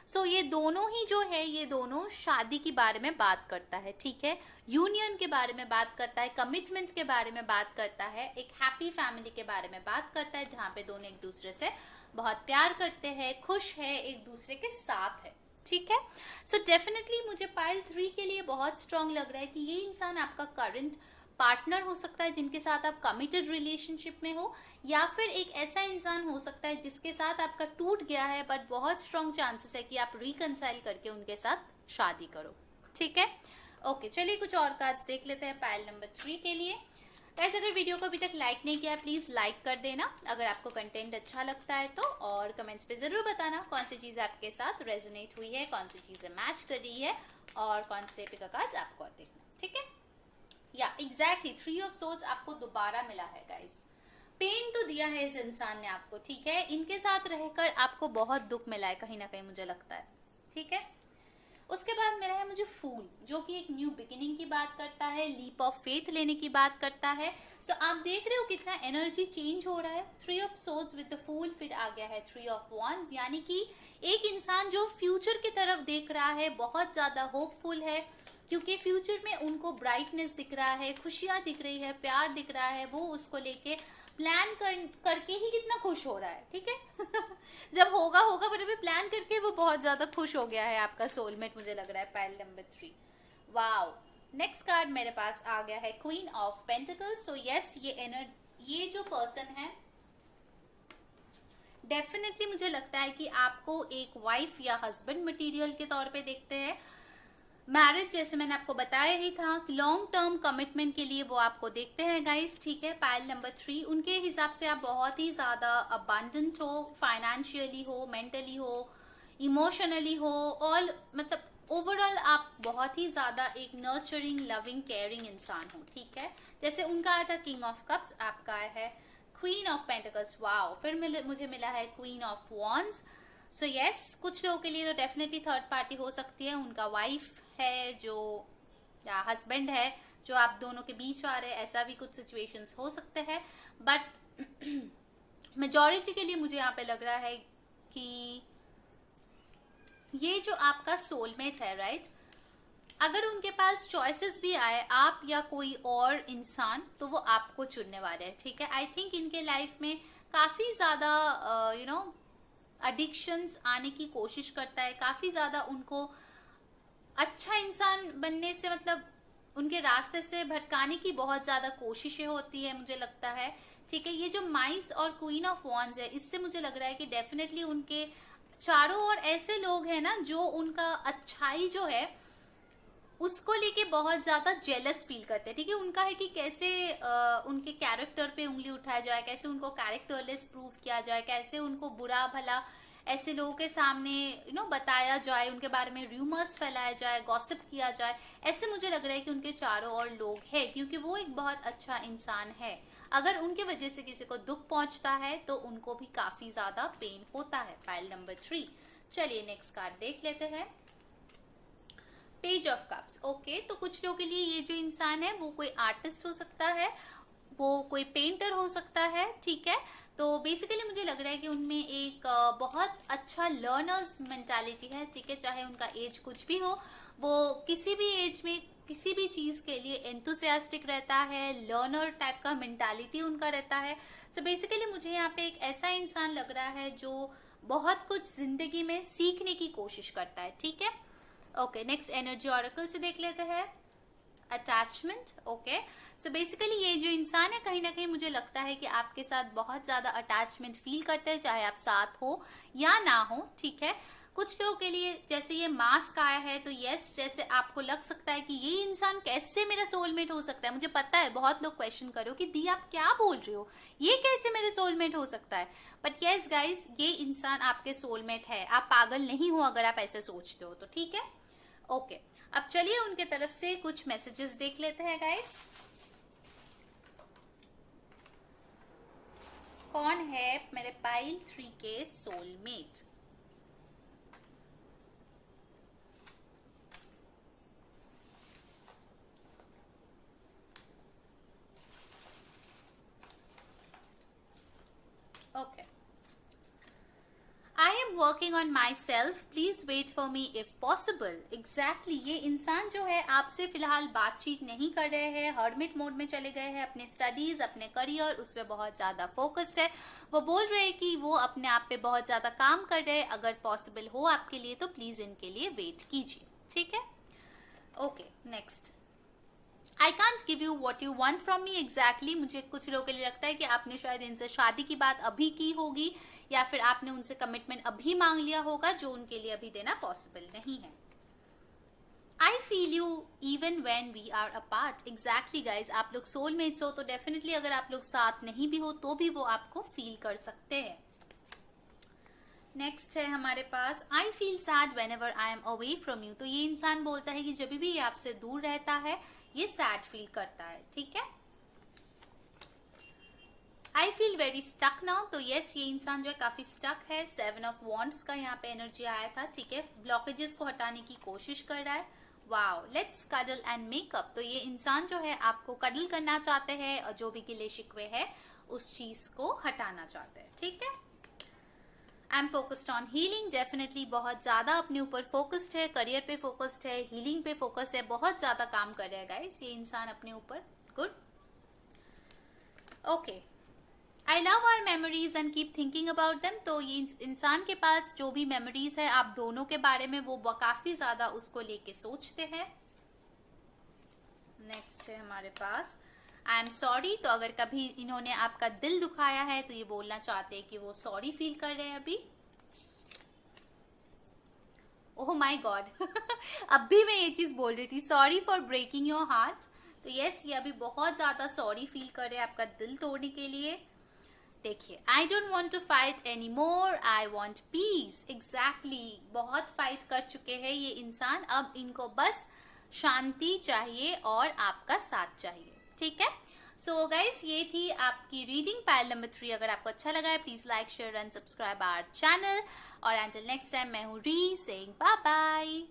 सो ये दोनों ही जो है, ये दोनों शादी के बारे में बात करता है, ठीक है। यूनियन के बारे में बात करता है, कमिटमेंट के बारे में बात करता है, एक हैप्पी फैमिली के बारे में बात करता है, जहाँ पे दोनों एक दूसरे से बहुत प्यार करते हैं, खुश है, एक दूसरे के साथ है, ठीक है। सो डेफिनेटली मुझे पाइल 3 के लिए बहुत स्ट्रांग लग रहा है कि ये इंसान आपका करंट पार्टनर हो सकता है, जिनके साथ आप कमिटेड रिलेशनशिप में हो, या फिर एक ऐसा इंसान हो सकता है जिसके साथ आपका टूट गया है, बट बहुत स्ट्रांग चांसेस है कि आप रिकंसाइल करके उनके साथ शादी करो, ठीक है। ओके, चलिए कुछ और कार्ड्स देख लेते हैं पाइल नंबर 3 के लिए। गाइस, अगर वीडियो को अभी तक लाइक नहीं किया है प्लीज लाइक कर देना अगर आपको कंटेंट अच्छा लगता है तो, और कमेंट्स पे जरूर बताना कौन सी चीज आपके साथ रेजोनेट हुई है, कौन सी चीजें मैच कर रही है, और कौन से पिक कार्ड्स आपको और देखना, ठीक है। या एग्जैक्टली 3 ऑफ सोर्ड्स आपको दोबारा मिला है गाइस। पेन तो दिया है इस इंसान ने आपको, ठीक है। इनके साथ रहकर आपको बहुत दुख मिला है कहीं ना कहीं मुझे लगता है, ठीक है। उसके बाद मिला है मुझे फूल, जो कि एक न्यू बिगिनिंग की बात करता है, लीप ऑफ फेथ लेने की बात करता है। सो आप देख रहे हो कितना एनर्जी चेंज हो रहा है। 3 of swords with the fool, फिर आ गया है 3 ऑफ वांड्स, यानी कि एक इंसान जो फ्यूचर की तरफ देख रहा है, बहुत ज्यादा होपफुल है, क्योंकि फ्यूचर में उनको ब्राइटनेस दिख रहा है, खुशियां दिख रही है, प्यार दिख रहा है, वो उसको लेके प्लान करके ही कितना खुश हो रहा है, ठीक है। जब होगा होगा, पर अभी प्लान करके वो बहुत ज्यादा खुश हो गया है आपका सोलमेट मुझे लग रहा है pile number 3। Wow, next card मेरे पास आ गया है queen of pentacles. So yes, ये जो पर्सन है डेफिनेटली मुझे लगता है कि आपको एक वाइफ या हस्बैंड मटेरियल के तौर पे देखते हैं। मैरिज, जैसे मैंने आपको बताया ही था, लॉन्ग टर्म कमिटमेंट के लिए वो आपको देखते हैं गाइस, ठीक है। पाइल नंबर 3, उनके हिसाब से आप बहुत ही ज्यादा अबांडेंट हो, फाइनेंशियली हो, मेंटली हो, इमोशनली हो, ऑल मतलब ओवरऑल आप बहुत ही ज्यादा एक नर्चरिंग, लविंग, केयरिंग इंसान हो, ठीक है। जैसे उनका आया था किंग ऑफ कप्स, आपका आया है क्वीन ऑफ पेंटिकल्स। वाओ, फिर मुझे मिला है queen of wands. So yes, कुछ लोगों के लिए तो डेफिनेटली थर्ड पार्टी हो सकती है, उनका वाइफ है जो या हस्बैंड है जो आप दोनों के बीच आ रहे हैं, ऐसा भी कुछ सिचुएशंस हो सकते हैं। बट मेजॉरिटी के लिए मुझे यहाँ पे लग रहा है कि ये जो आपका सोलमेट है, राइट, अगर उनके पास चॉइसेस भी आए, आप या कोई और इंसान, तो वो आपको चुनने वाले हैं, ठीक है। आई थिंक इनके लाइफ में काफी ज्यादा एडिक्शंस आने की कोशिश करता है, काफी ज्यादा उनको अच्छा इंसान बनने से, मतलब उनके रास्ते से भटकाने की बहुत ज्यादा कोशिशें होती है, मुझे लगता है, ठीक है। ये जो माइस और क्वीन ऑफ वॉन्ड्स है, इससे मुझे लग रहा है कि डेफिनेटली उनके चारों ओर ऐसे लोग हैं ना जो उनका अच्छाई जो है उसको लेके बहुत ज्यादा जेलस फील करते हैं, ठीक है। उनका है कि कैसे उनके कैरेक्टर पे उंगली उठाया जाए, कैसे उनको कैरेक्टरलेस प्रूव किया जाए, कैसे उनको बुरा भला ऐसे लोगों के सामने बताया जाए, उनके बारे में रूमर्स फैलाया जाए, गॉसिप किया जाए। ऐसे मुझे लग रहा है कि उनके चारों ओर लोग हैं, क्योंकि वो एक बहुत अच्छा इंसान है। अगर उनके वजह से किसी को दुख पहुंचता है तो उनको भी काफी ज्यादा पेन होता है। Pile number 3। चलिए नेक्स्ट कार्ड देख लेते हैं, पेज ऑफ कप्स। ओके, तो कुछ लोगों के लिए ये जो इंसान है वो कोई आर्टिस्ट हो सकता है, वो कोई पेंटर हो सकता है, ठीक है। तो बेसिकली मुझे लग रहा है कि उनमें एक बहुत अच्छा लर्नर्स मेंटालिटी है, ठीक है। चाहे उनका एज कुछ भी हो, वो किसी भी एज में किसी भी चीज के लिए एंथुसियास्टिक रहता है, लर्नर टाइप का मेंटालिटी उनका रहता है। सो बेसिकली मुझे यहाँ पे एक ऐसा इंसान लग रहा है जो बहुत कुछ जिंदगी में सीखने की कोशिश करता है, ठीक है। ओके, नेक्स्ट एनर्जी ऑरेकल से देख लेते हैं, अटैचमेंट। ओके, सो बेसिकली ये जो इंसान है, कहीं ना कहीं मुझे लगता है कि आपके साथ बहुत ज्यादा अटैचमेंट फील करते हैं, चाहे आप साथ हो या ना हो, ठीक है। कुछ लोगों के लिए जैसे ये मास्क आया है, तो यस, जैसे आपको लग सकता है कि ये इंसान कैसे मेरा सोलमेट हो सकता है। मुझे पता है बहुत लोग क्वेश्चन करो कि दी आप क्या बोल रहे हो, ये कैसे मेरे सोलमेट हो सकता है। बट यस गाइज, ये इंसान आपके सोलमेट है, आप पागल नहीं हो अगर आप ऐसे सोचते हो तो, ठीक है। ओके, अब चलिए उनके तरफ से कुछ मैसेजेस देख लेते हैं गाइस। कौन है मेरे पाइल 3 के soulmate? Okay, I am working on my self, please wait for me if possible. Exactly, ये इंसान जो है आपसे फिलहाल बातचीत नहीं कर रहे हैं, हर्मिट मोड में चले गए हैं, अपने स्टडीज, अपने करियर, उस पर बहुत ज्यादा फोकस्ड है। वो बोल रहे हैं कि वो अपने आप पे बहुत ज्यादा काम कर रहे हैं। अगर पॉसिबल हो आपके लिए तो प्लीज इनके लिए वेट कीजिए, ठीक है। Okay, next, I can't give you what you want from me. Exactly, मुझे कुछ लोगों के लिए लगता है कि आपने शायद इनसे शादी की बात अभी की होगी, या फिर आपने उनसे कमिटमेंट अभी मांग लिया होगा, जो उनके लिए अभी देना पॉसिबल नहीं है। I feel you even when we are apart. Exactly guys, आप लोग सोलमेट्स हो तो डेफिनेटली अगर आप लोग साथ नहीं भी हो तो भी वो आपको फील कर सकते हैं। नेक्स्ट है हमारे पास, I feel sad whenever I am away from you. तो ये इंसान बोलता है कि जब भी ये आपसे दूर रहता है ये सैड फील करता है, ठीक है। I feel very stuck now. तो यस, ये इंसान जो है काफी स्टक है। 7 ऑफ वॉन्ड्स का यहाँ पे एनर्जी आया था, ठीक है। ब्लॉकेजेस को हटाने की कोशिश कर रहा है। Wow, let's cuddle and makeup. तो ये इंसान जो है आपको कडल करना चाहते हैं और जो भी गिले शिकवे है उस चीज को हटाना चाहते हैं, ठीक है। I am focused on healing. Definitely बहुत ज्यादा अपने ऊपर फोकस्ड है, करियर पे फोकस्ड है, हीलिंग पे फोकस है, बहुत ज्यादा काम कर रहा है गाइस ये इंसान अपने ऊपर। Good. Okay, I love our memories and keep thinking about them. तो ये इंसान के पास जो भी मेमोरीज है आप दोनों के बारे में, वो काफी ज्यादा उसको लेके सोचते हैं। नेक्स्ट है हमारे पास, आई एम सॉरी। तो अगर कभी इन्होंने आपका दिल दुखाया है तो ये बोलना चाहते हैं कि वो सॉरी फील कर रहे हैं अभी। ओह माय गॉड, अब भी मैं ये चीज बोल रही थी, sorry for breaking your heart. तो यस, ये अभी बहुत ज्यादा सॉरी फील कर रहे हैं आपका दिल तोड़ने के लिए। देखिए, I don't want to fight any more, I want peace. Exactly, बहुत फाइट कर चुके हैं ये इंसान, अब इनको बस शांति चाहिए और आपका साथ चाहिए, ठीक है। सो गाइस, ये थी आपकी रीडिंग पाइल नंबर 3। अगर आपको अच्छा लगा है please like, share and subscribe our channel. और अंटिल नेक्स्ट टाइम, मैं हूँ री सेइंग बाय बाय।